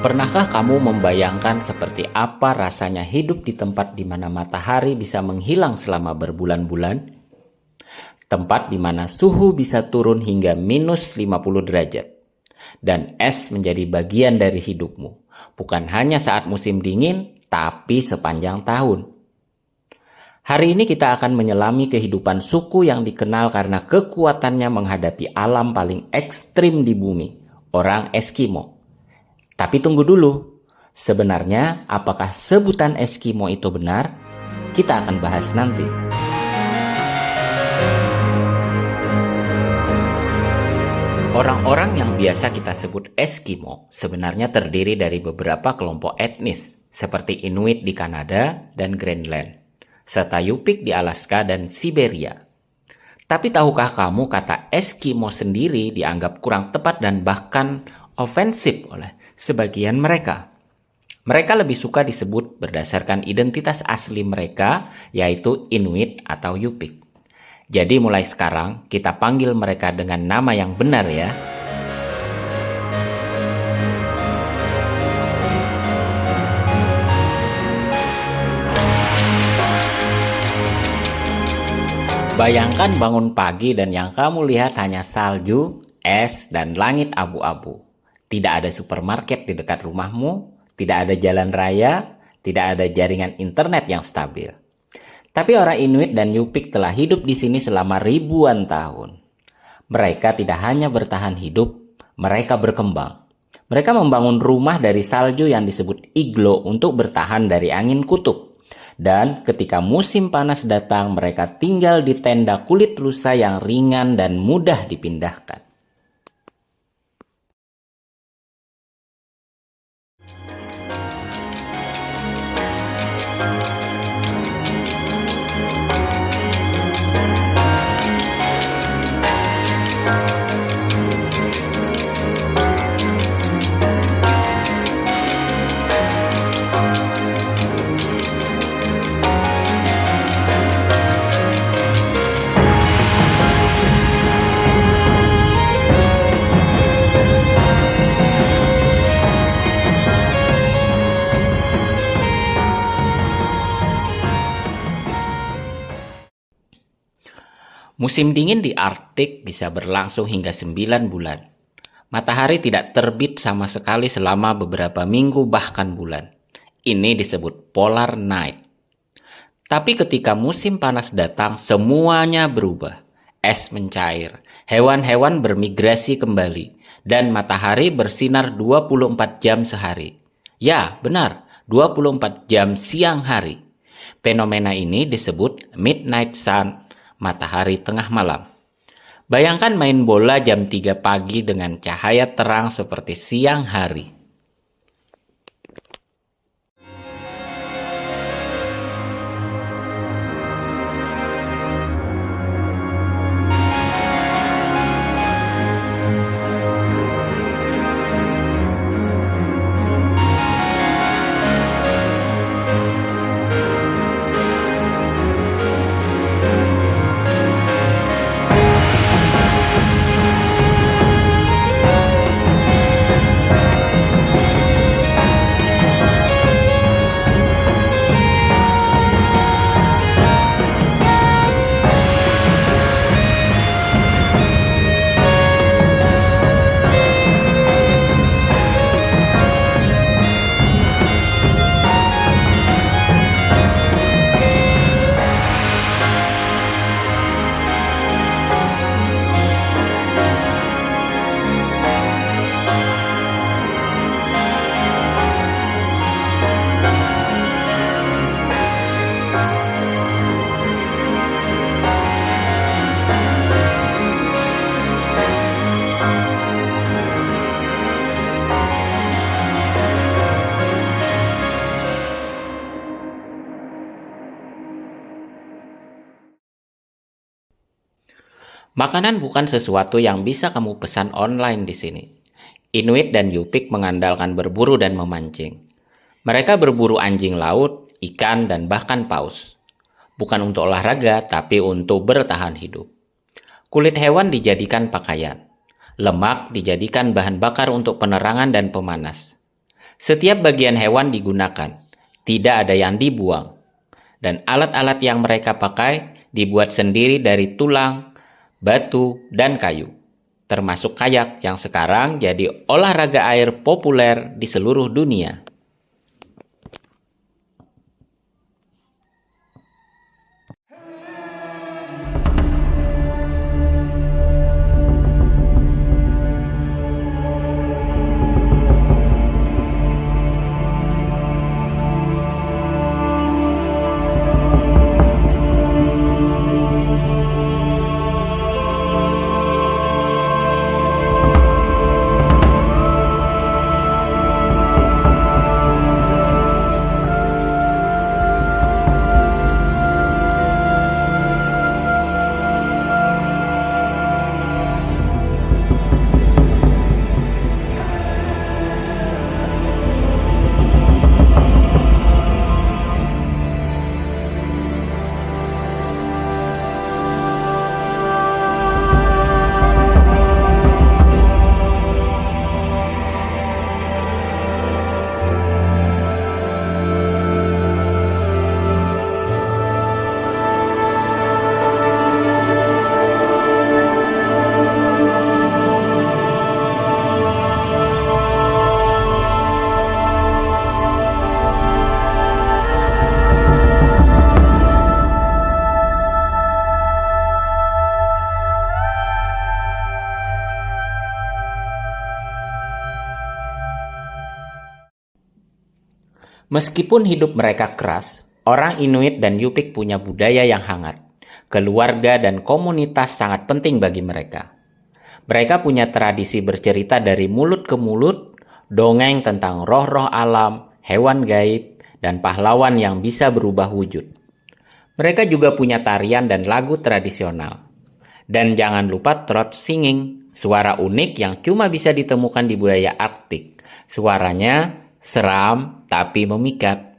Pernahkah kamu membayangkan seperti apa rasanya hidup di tempat di mana matahari bisa menghilang selama berbulan-bulan? Tempat di mana suhu bisa turun hingga minus 50 derajat. Dan es menjadi bagian dari hidupmu. Bukan hanya saat musim dingin, tapi sepanjang tahun. Hari ini kita akan menyelami kehidupan suku yang dikenal karena kekuatannya menghadapi alam paling ekstrim di bumi, orang Eskimo. Tapi tunggu dulu, sebenarnya apakah sebutan Eskimo itu benar? Kita akan bahas nanti. Orang-orang yang biasa kita sebut Eskimo sebenarnya terdiri dari beberapa kelompok etnis, seperti Inuit di Kanada dan Greenland, serta Yupik di Alaska dan Siberia. Tapi tahukah kamu kata Eskimo sendiri dianggap kurang tepat dan bahkan ofensif oleh sebagian mereka? Mereka lebih suka disebut berdasarkan identitas asli mereka, yaitu Inuit atau Yupik. Jadi mulai sekarang kita panggil mereka dengan nama yang benar ya. Bayangkan bangun pagi dan yang kamu lihat hanya salju, es, dan langit abu-abu. Tidak ada supermarket di dekat rumahmu, tidak ada jalan raya, tidak ada jaringan internet yang stabil. Tapi orang Inuit dan Yupik telah hidup di sini selama ribuan tahun. Mereka tidak hanya bertahan hidup, mereka berkembang. Mereka membangun rumah dari salju yang disebut iglo untuk bertahan dari angin kutub. Dan ketika musim panas datang, mereka tinggal di tenda kulit rusa yang ringan dan mudah dipindahkan. Musim dingin di Arktik bisa berlangsung hingga 9 bulan. Matahari tidak terbit sama sekali selama beberapa minggu bahkan bulan. Ini disebut polar night. Tapi ketika musim panas datang, semuanya berubah. Es mencair, hewan-hewan bermigrasi kembali, dan matahari bersinar 24 jam sehari. Ya, benar, 24 jam siang hari. Fenomena ini disebut midnight sun, matahari tengah malam. Bayangkan main bola jam 3 pagi dengan cahaya terang seperti siang hari. Makanan bukan sesuatu yang bisa kamu pesan online di sini. Inuit dan Yupik mengandalkan berburu dan memancing. Mereka berburu anjing laut, ikan, dan bahkan paus. Bukan untuk olahraga, tapi untuk bertahan hidup. Kulit hewan dijadikan pakaian. Lemak dijadikan bahan bakar untuk penerangan dan pemanas. Setiap bagian hewan digunakan, tidak ada yang dibuang. Dan alat-alat yang mereka pakai dibuat sendiri dari tulang, batu, dan kayu. Termasuk kayak yang sekarang jadi olahraga air populer di seluruh dunia. Meskipun hidup mereka keras, orang Inuit dan Yupik punya budaya yang hangat. Keluarga dan komunitas sangat penting bagi mereka. Mereka punya tradisi bercerita dari mulut ke mulut, dongeng tentang roh-roh alam, hewan gaib, dan pahlawan yang bisa berubah wujud. Mereka juga punya tarian dan lagu tradisional. Dan jangan lupa throat singing, suara unik yang cuma bisa ditemukan di budaya Arktik. Suaranya seram tapi memikat.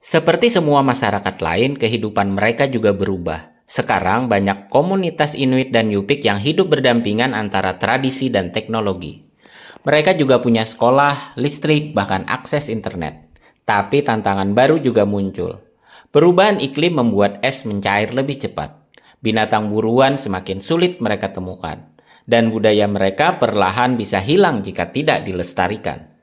Seperti semua masyarakat lain, kehidupan mereka juga berubah. Sekarang banyak komunitas Inuit dan Yupik yang hidup berdampingan antara tradisi dan teknologi. Mereka juga punya sekolah, listrik, bahkan akses internet. Tapi tantangan baru juga muncul. Perubahan iklim membuat es mencair lebih cepat. Binatang buruan semakin sulit mereka temukan. Dan budaya mereka perlahan bisa hilang jika tidak dilestarikan.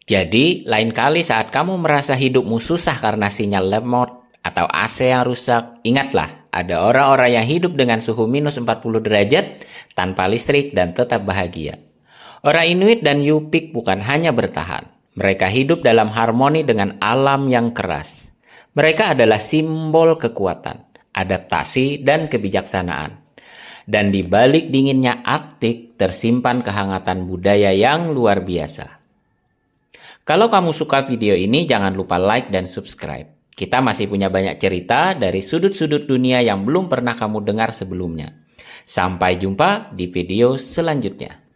Jadi, lain kali saat kamu merasa hidupmu susah karena sinyal lemot atau AC yang rusak, ingatlah, ada orang-orang yang hidup dengan suhu minus 40 derajat tanpa listrik dan tetap bahagia. Orang Inuit dan Yupik bukan hanya bertahan, mereka hidup dalam harmoni dengan alam yang keras. Mereka adalah simbol kekuatan, adaptasi, dan kebijaksanaan. Dan di balik dinginnya Arktik tersimpan kehangatan budaya yang luar biasa. Kalau kamu suka video ini, jangan lupa like dan subscribe. Kita masih punya banyak cerita dari sudut-sudut dunia yang belum pernah kamu dengar sebelumnya. Sampai jumpa di video selanjutnya.